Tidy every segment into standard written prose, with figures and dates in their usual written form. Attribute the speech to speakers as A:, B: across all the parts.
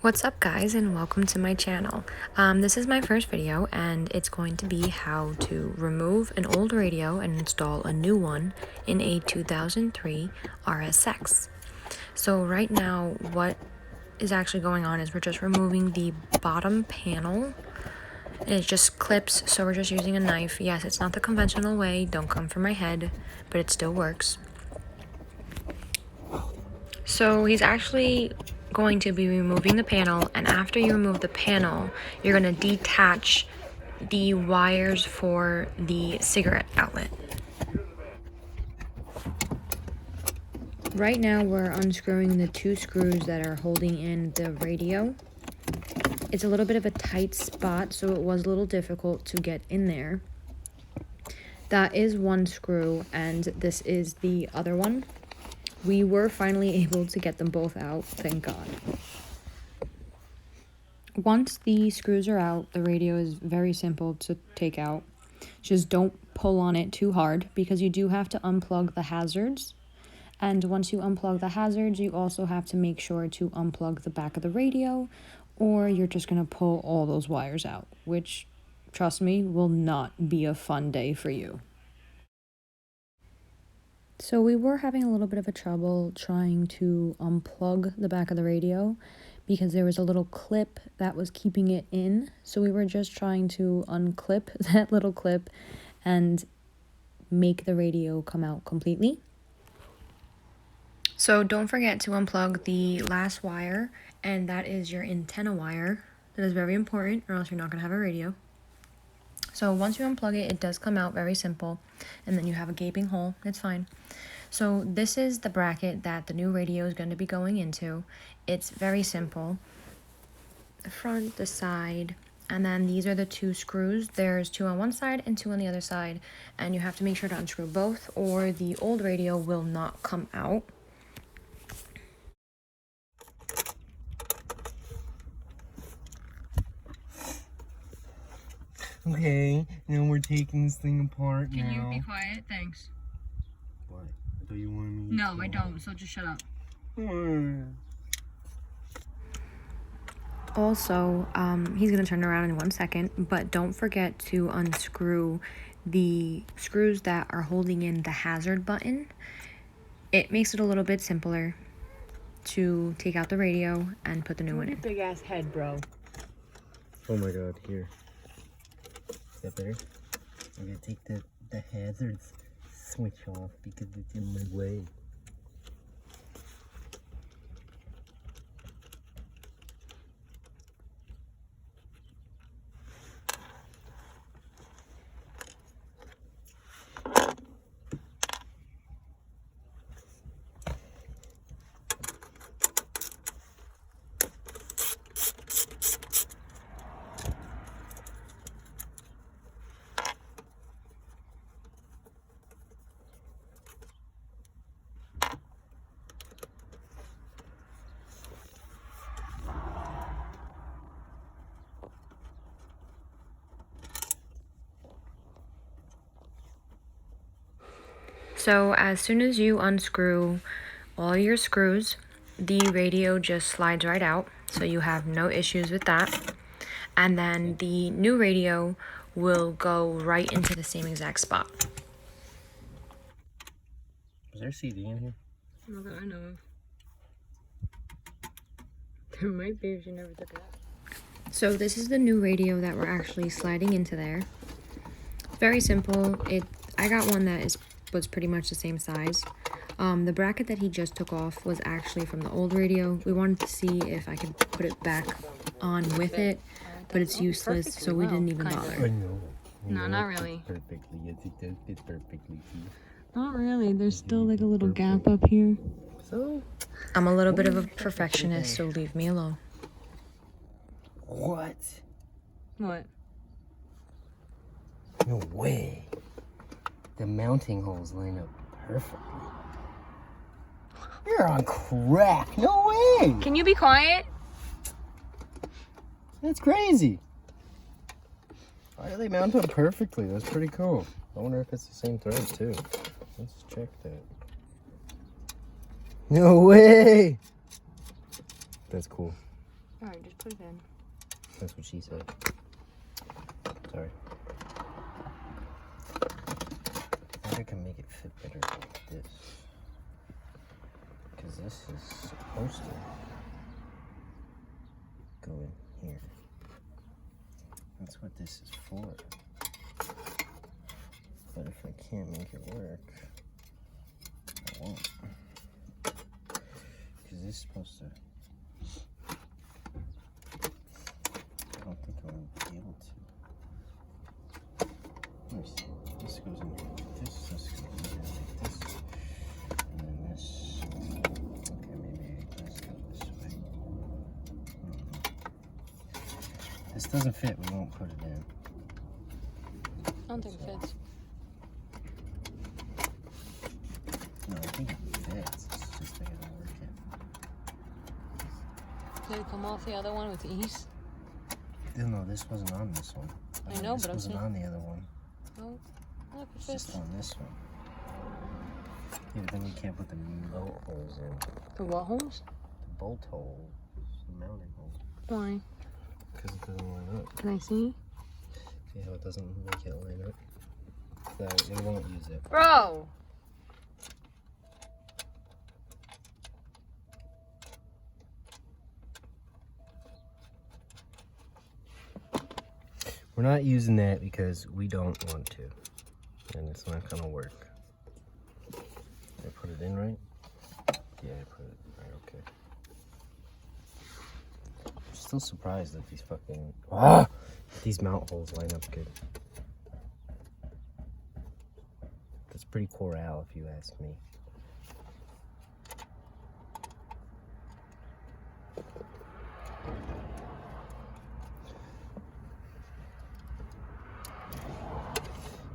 A: What's up guys, and welcome to my channel. This is my first video and it's going to be how to remove an old radio and install a new one in a 2003 RSX. So right now what is actually going on is we're just removing the bottom panel and it just clips, so we're just using a knife. Yes, it's not the conventional way, don't come for my head, but it still works. So he's actually going to be removing the panel, and after you remove the panel, you're going to detach the wires for the cigarette outlet. Right now we're unscrewing the two screws that are holding in the radio. It's a little bit of a tight spot, so it was a little difficult to get in there. That is one screw, and this is the other one. We were finally able to get them both out, thank God. Once the screws are out, the radio is very simple to take out. Just don't pull on it too hard because you do have to unplug the hazards. And once you unplug the hazards, you also have to make sure to unplug the back of the radio, or you're just going to pull all those wires out, which, trust me, will not be a fun day for you. So we were having a little bit of a trouble trying to unplug the back of the radio because there was a little clip that was keeping it in. So we were just trying to unclip that little clip and make the radio come out completely. So don't forget to unplug the last wire, and that is your antenna wire. That is very important, or else you're not going to have a radio. So once you unplug it, it does come out very simple, and then you have a gaping hole. It's fine. So this is the bracket that the new radio is going to be going into. It's very simple. The front, the side, and then these are the two screws. There's two on one side and two on the other side, and you have to make sure to unscrew both or the old radio will not come out.
B: Okay, now we're taking this thing apart now.
C: Can you be quiet? Thanks.
B: What? I thought you wanted me to
C: No, I don't, so just shut up.
A: Also, he's going to turn around in 1 second, but don't forget to unscrew the screws that are holding in the hazard button. It makes it a little bit simpler to take out the radio and put the new one in.
C: Big ass head, bro.
B: Oh my god, here. Is that better? I'm gonna take the hazards switch off because it's in my way.
A: So as soon as you unscrew all your screws, the radio just slides right out, so you have no issues with that. And then the new radio will go right into the same exact spot.
B: Is there a CD in here?
C: Not that I know of. There might be if you never took it out.
A: So this is the new radio that we're actually sliding into there. Very simple. I got one that was pretty much the same size. The bracket that he just took off was actually from the old radio. We wanted to see if I could put it back on with it, but it's useless, so we didn't even bother.
B: I know.
C: No, not really.
B: Perfectly. Yes, it does fit perfectly.
C: Not really. There's still like a little gap up here.
B: So?
A: I'm a little bit of a perfectionist, so leave me alone.
B: What?
C: What?
B: No way. The mounting holes line up perfectly. You're on crack. No way.
C: Can you be quiet?
B: That's crazy. Why do they mount up perfectly? That's pretty cool. I wonder if it's the same thread too. Let's check that. No way. That's cool.
A: Alright, just put it in.
B: That's what she said. Sorry. I think I can make it fit better like this. Because this is supposed to go in here. That's what this is for. But if I can't make it work, I won't. Because this is supposed to... I don't think I'm going to be able to. Let me see. This goes in here like this. This goes in here like this. And then this. Okay, maybe let's go this way. This doesn't fit. We won't put it in.
A: I don't think it fits.
B: No, I think it fits. It's just I gotta work it.
A: Did it come off the other one with ease?
B: No, this wasn't on this one.
A: I know,
B: this
A: but I'm
B: wasn't
A: saying...
B: on the other one.
A: Oh, look, it
B: It's
A: fits.
B: just on this one. Yeah, but then we can't put the bolt holes in.
A: The what holes?
B: The bolt holes. The mounting holes.
C: Why?
B: Because it doesn't line up.
C: Can I see?
B: See how it doesn't make it line up? So we won't use it.
A: Bro!
B: We're not using that because we don't want to. And it's not going to work. Did I put it in right? Yeah, I put it right, okay. I'm still surprised that these fucking... these mount holes line up good. That's pretty corral if you ask me.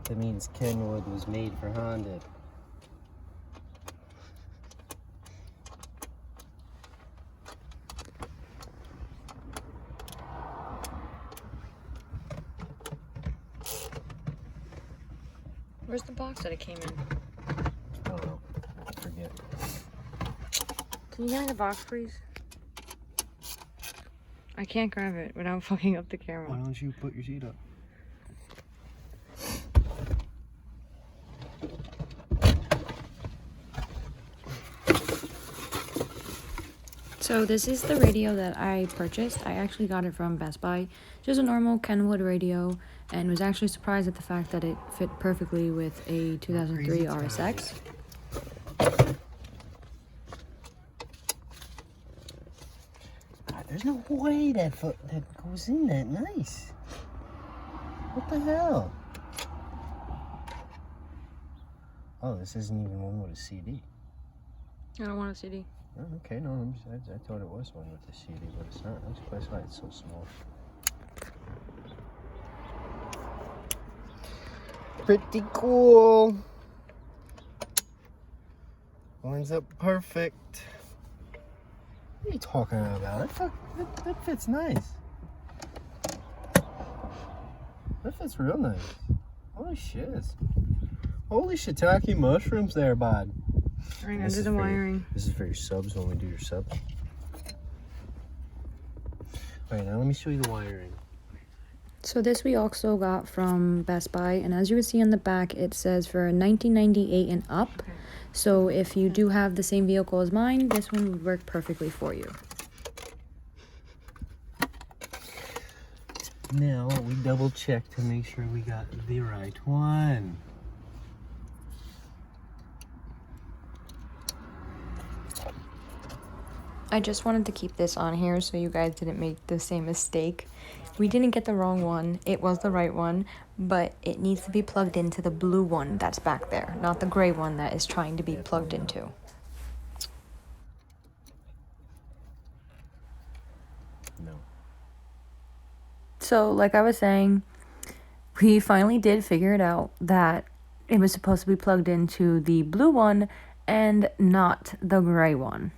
B: That means Kenwood was made for Honda.
A: Where's the box that it came in?
B: I don't know. I forget.
A: Can you hand me the box, please?
C: I can't grab it without fucking up the camera.
B: Why don't you put your seat up?
A: So this is the radio that I purchased. I actually got it from Best Buy. Just a normal Kenwood radio, and was actually surprised at the fact that it fit perfectly with a 2003 RSX.
B: There's no way that goes in that nice. What the hell? Oh, this isn't even one with a CD.
A: I don't want a CD.
B: Oh, okay, no, I thought it was one with a CD, but it's not. That's why it's so small. Pretty cool. Lines up perfect. What are you talking about? That fits nice. That fits real nice. Holy shit. Holy shiitake mushrooms there, bud.
C: Right under the wiring.
B: This is for your subs when we do your subs. Alright, now let me show you the wiring.
A: So this we also got from Best Buy, and as you can see on the back, it says for 1998 and up. So if you do have the same vehicle as mine, this one would work perfectly for you.
B: Now we double check to make sure we got the right one.
A: I just wanted to keep this on here so you guys didn't make the same mistake. We didn't get the wrong one. It was the right one, but it needs to be plugged into the blue one that's back there, not the gray one that is trying to be plugged into.
B: No.
A: So, like I was saying, we finally did figure it out that it was supposed to be plugged into the blue one and not the gray one.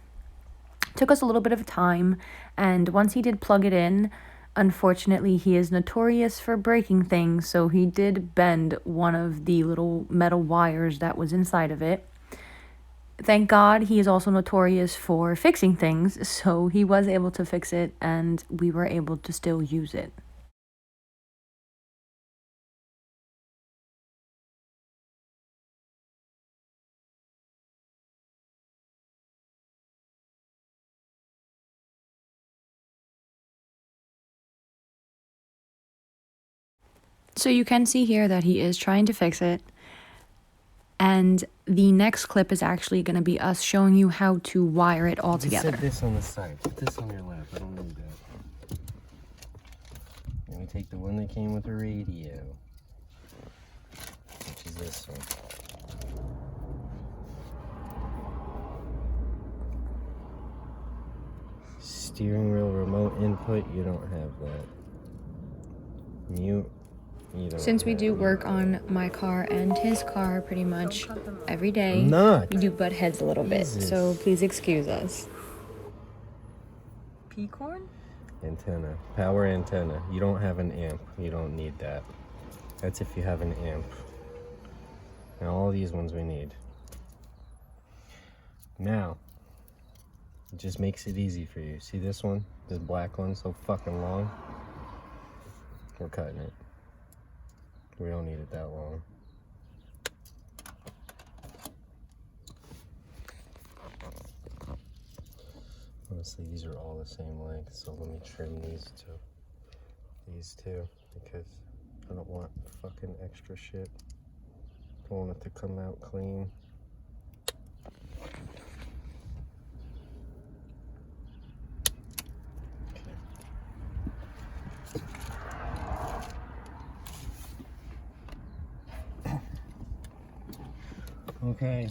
A: Took us a little bit of time, and once he did plug it in, unfortunately he is notorious for breaking things, so he did bend one of the little metal wires that was inside of it. thank God he is also notorious for fixing things, so he was able to fix it and we were able to still use it. So you can see here that he is trying to fix it. And the next clip is actually going to be us showing you how to wire it all
B: Just
A: together.
B: set this on the side. Put this on your lap. I don't need that. Let me take the one that came with the radio, which is this one. Steering wheel remote input, you don't have that. Mute, you don't
A: Since we
B: have
A: do
B: mute.
A: work on my car and his car pretty much every day,
B: I'm not.
A: we do butt heads a little bit,
B: Jesus.
A: so please excuse us.
C: Peacorn?
B: Antenna, power antenna. You don't have an amp. You don't need that. That's if you have an amp. And all these ones we need. Now, it just makes it easy for you. See this one? This black one, so fucking long? We're cutting it. We don't need it that long. Honestly, these are all the same length, so let me trim these two, because I don't want fucking extra shit. I want it to come out clean. Okay,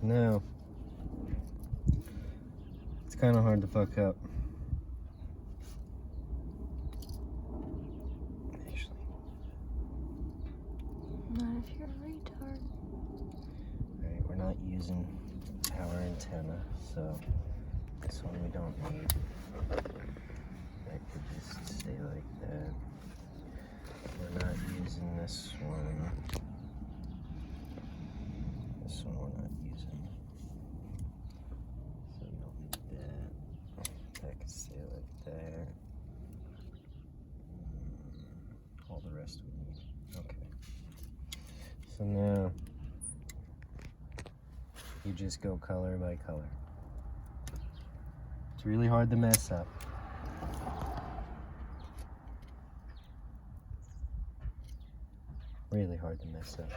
B: now, it's kind of hard to fuck up. Actually,
A: Not if you're a retard.
B: alright, we're not using power antenna, so this one we don't need. That could just stay like that. We're not using this one. This one we're not using. So we don't need that. That could stay like that. All the rest we need. Okay. So now you just go color by color. It's really hard to mess up. Really hard to mess up.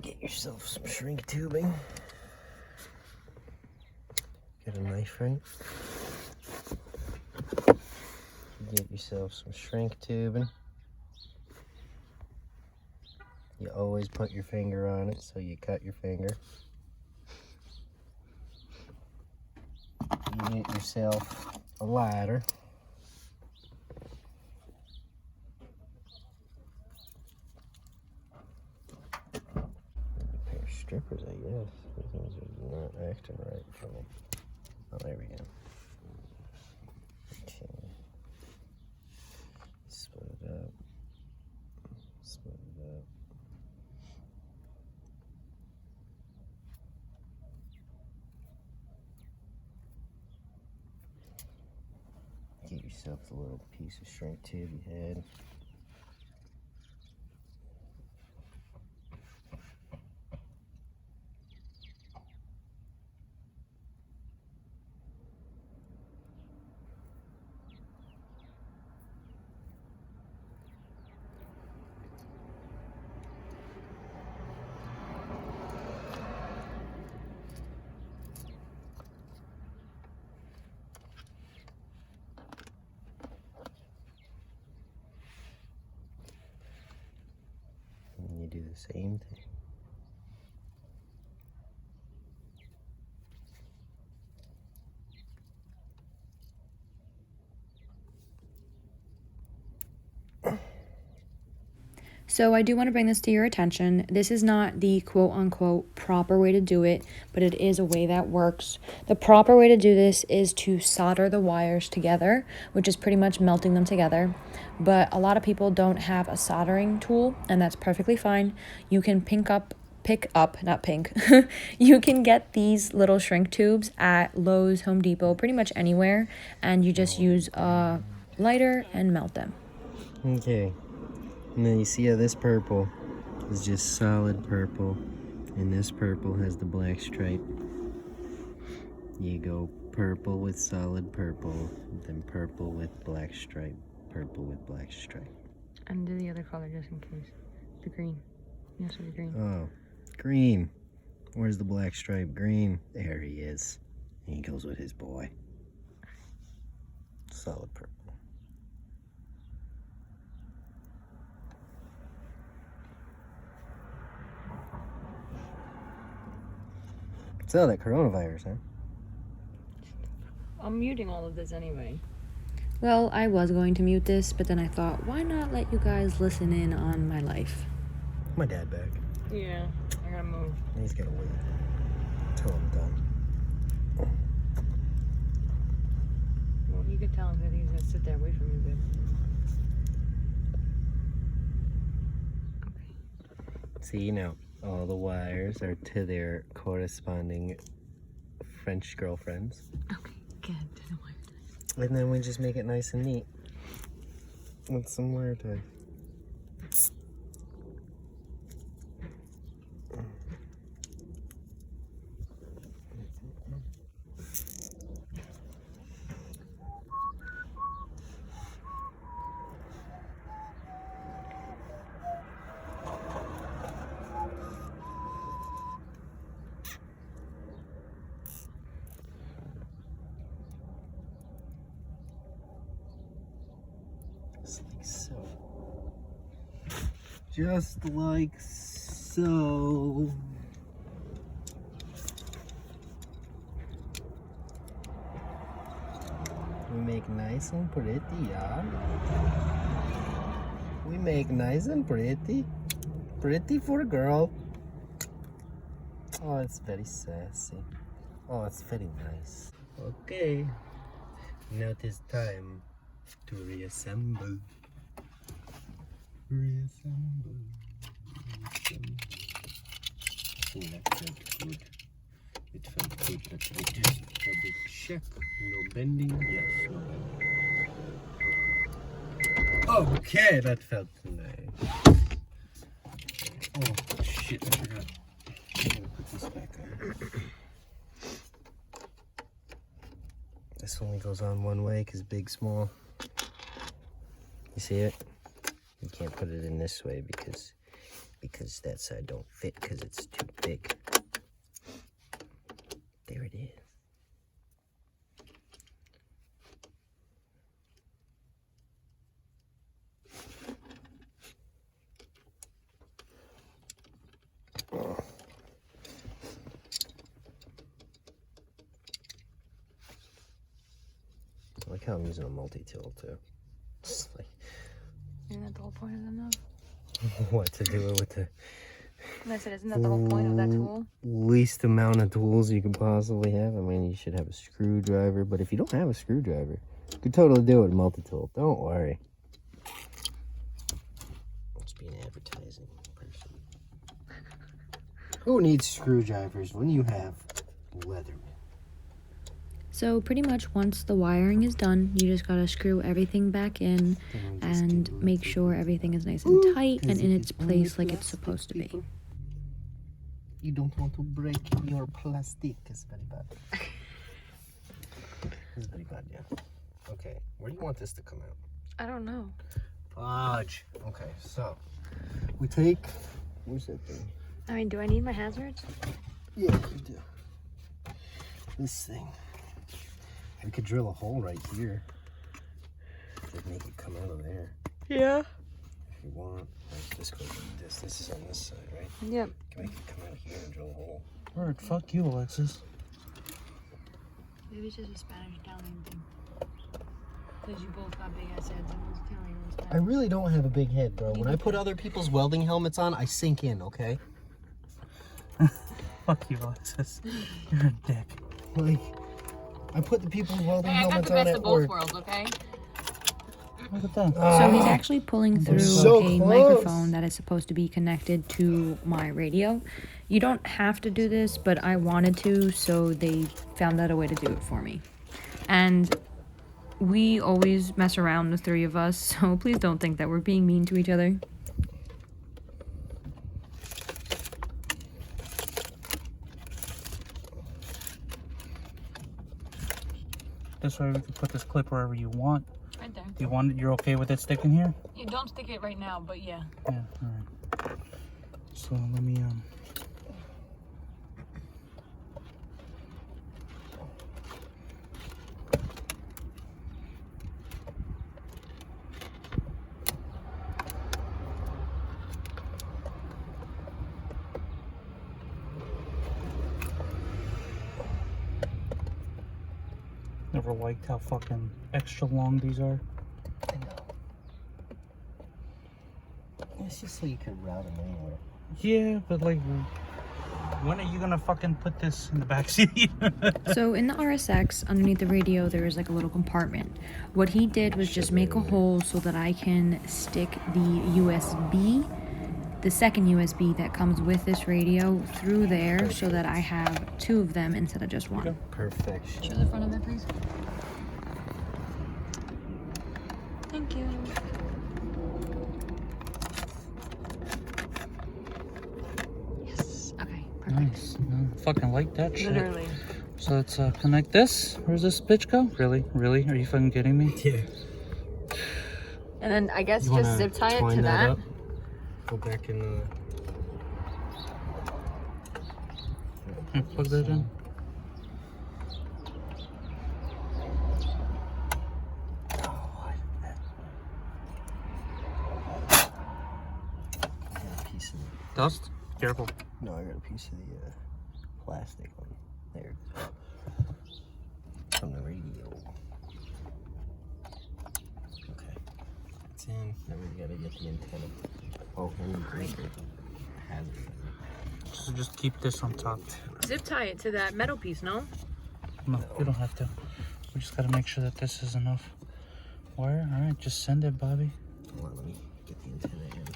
B: Get yourself some shrink tubing. Get a knife right. Get yourself some shrink tubing. You always put your finger on it so you cut your finger. You get yourself a ladder. A pair of strippers, I guess. These ones are not acting right for me. Oh, there we go. Okay. Split it up. Split it up. Get yourself the little piece of shrink tube you had. And you do the same thing.
A: So I do want to bring this to your attention. This is not the quote-unquote proper way to do it, but it is a way that works. The proper way to do this is to solder the wires together, which is pretty much melting them together. But a lot of people don't have a soldering tool, and that's perfectly fine. You can pick up, not pink. You can get these little shrink tubes at Lowe's, Home Depot, pretty much anywhere, and you just use a lighter and melt them.
B: Okay. And then you see how this purple is just solid purple, and this purple has the black stripe. You go purple with solid purple, then purple with black stripe, purple with black stripe.
C: And do the other color just in case. The green. Yes, the green.
B: Oh, green. Where's the black stripe? Green. There he is. And he goes with his boy. Solid purple. So, that coronavirus, huh?
C: I'm muting all of this anyway.
A: Well, I was going to mute this, but then I thought, why not let you guys listen in on my life?
B: My dad back.
C: Yeah, I gotta move.
B: He's gotta wait till I'm done.
C: Well, you could tell him that he's gonna sit there away from you, babe. Okay.
B: See, now, all the wires are to their corresponding French girlfriends.
C: Okay, good. To the wire.
B: And then we just make it nice and neat with some wire tie. Just like so. Just like so. We make nice and pretty, yeah. We make nice and pretty. Pretty for a girl. Oh, it's very sassy. Oh, it's very nice. Okay. Now it is time to reassemble. Reassemble. Oh, that felt good. It felt good. Let's just double check. No bending. Yes, no bending. Okay, that felt nice. Oh, shit, I forgot. I'm gonna put this back on. This only goes on one way because big, small. You see it? You can't put it in this way because that side don't fit because it's too big. There it is. Oh. I like how I'm using a multi-tool too. It's like,
C: Isn't that the whole point of them, though?
B: what to do it with the
C: And I said, isn't that the whole point of that tool?
B: least amount of tools you can possibly have? I mean, you should have a screwdriver, but if you don't have a screwdriver, you could totally do it with a multi-tool. Don't worry. Let's be an advertising person. Who needs screwdrivers when you have Leatherman?
A: So pretty much once the wiring is done, you just gotta screw everything back in and make sure everything is nice and tight and in its place like it's supposed to be.
B: You don't want to break your plastic. It's very bad. It's very bad, yeah. Okay, where do you want this to come out?
C: I don't know.
B: Fudge. Okay, so we take. Where's that thing?
C: I mean, do I need my hazards?
B: Yeah, you do. This thing. We could drill a hole right here. Just make it come out of there.
C: Yeah.
B: If you want. Like this goes like this. This is on this side, right?
C: Yep.
B: You can make it come out here and drill a hole. Alright, fuck you, Alexis.
C: Maybe it's just a Spanish Italian thing.
A: because you both got big ass heads. I'm just telling you.
B: I really don't have a big head, bro. When I put other people's welding helmets on, I sink in, okay?
D: Fuck you, Alexis. You're a dick.
B: Like, I put the people's welding
A: I got
B: helmets
A: the
B: on
A: best
B: at
A: of both
B: work.
A: worlds, okay?
D: Look at that.
A: So he's actually pulling through
B: so
A: a
B: close.
A: microphone that is supposed to be connected to my radio. You don't have to do this, but I wanted to, so they found out a way to do it for me. And we always mess around, the three of us, so please don't think that we're being mean to each other.
D: This way we can put this clip wherever you want.
A: Right there.
D: You want it? You're okay with it sticking here?
A: You don't stick it right now, but yeah.
D: Yeah, alright. So let me never liked how fucking extra long these are.
B: I know. It's just so you can route them anywhere.
D: Yeah, but like, when are you gonna fucking put this in the back seat?
A: So in the RSX, underneath the radio, there is like a little compartment. What he did was just make a hole so that I can stick the USB, the second USB that comes with this radio, through there so that I have two of them instead of just one.
B: Perfection.
A: Show the front of it, please. Thank you. Yes. Okay. Perfect.
D: Nice. I fucking like that shit.
A: Literally.
D: So let's connect this. Where's this bitch go? Really? Really? Are you fucking kidding me?
B: Yeah.
A: And then I guess
B: You
A: just
B: wanna
A: zip tie it
B: twine
A: to that.
B: up? Go back in the...
D: Plug that in.
B: Oh, I got a piece of the...
D: Dust? Careful.
B: No, I got a piece of the plastic one. There. From the radio. Okay. It's in. Now we gotta get the antenna. Oh, and the breaker. Hazard.
D: So just keep this on top.
A: Zip tie it to that metal piece, no?
D: No, you don't have to. We just gotta make sure that this is enough wire. Alright, just send it, Bobby.
B: Hold on, let me get the antenna in.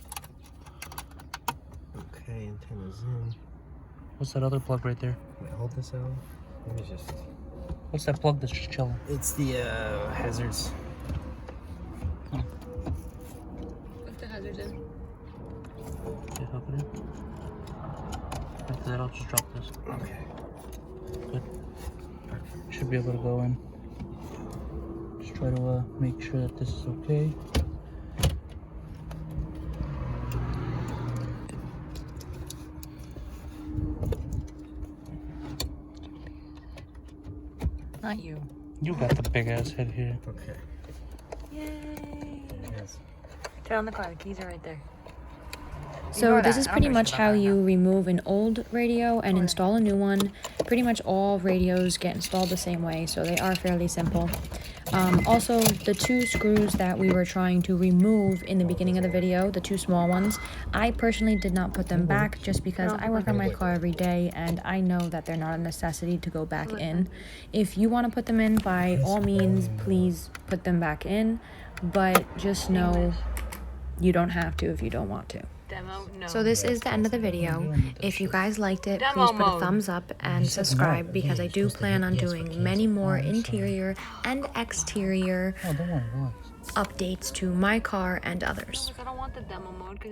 B: Okay, antenna's in.
D: What's that other plug right there?
B: Wait, hold this out. Let me just...
D: What's that plug that's just chilling?
B: It's the hazards.
A: Put the hazards in.
D: Yeah, hook it in. After that, I'll just drop this.
B: Okay.
D: Good. Should be able to go in. Just try to make sure that this is okay.
A: Not you.
D: You got the big ass head here.
B: Okay.
A: Yay.
B: Yes.
A: Turn on the car. The keys are right there.
E: So
A: Ignore
E: this
A: that.
E: is
A: I don't
E: pretty
A: give a
E: much
A: shit
E: how
A: about that
E: you
A: now.
E: remove an old radio and install a new one. Pretty much all radios get installed the same way, so they are fairly simple. Also, the two screws that we were trying to remove in the beginning of the video, the two small ones, I personally did not put them back just because I work on my car every day and I know that they're not a necessity to go back in. If you want to put them in, by all means, please put them back in, but just know you don't have to if you don't want to.
A: Demo? No.
E: So this is the end of the video. If you guys liked it,
A: Demo
E: please put a
A: mode.
E: thumbs up and subscribe because I do plan on doing many more interior and exterior
D: Oh, don't worry, relax.
E: updates to my car and others.
A: I don't want the demo mode because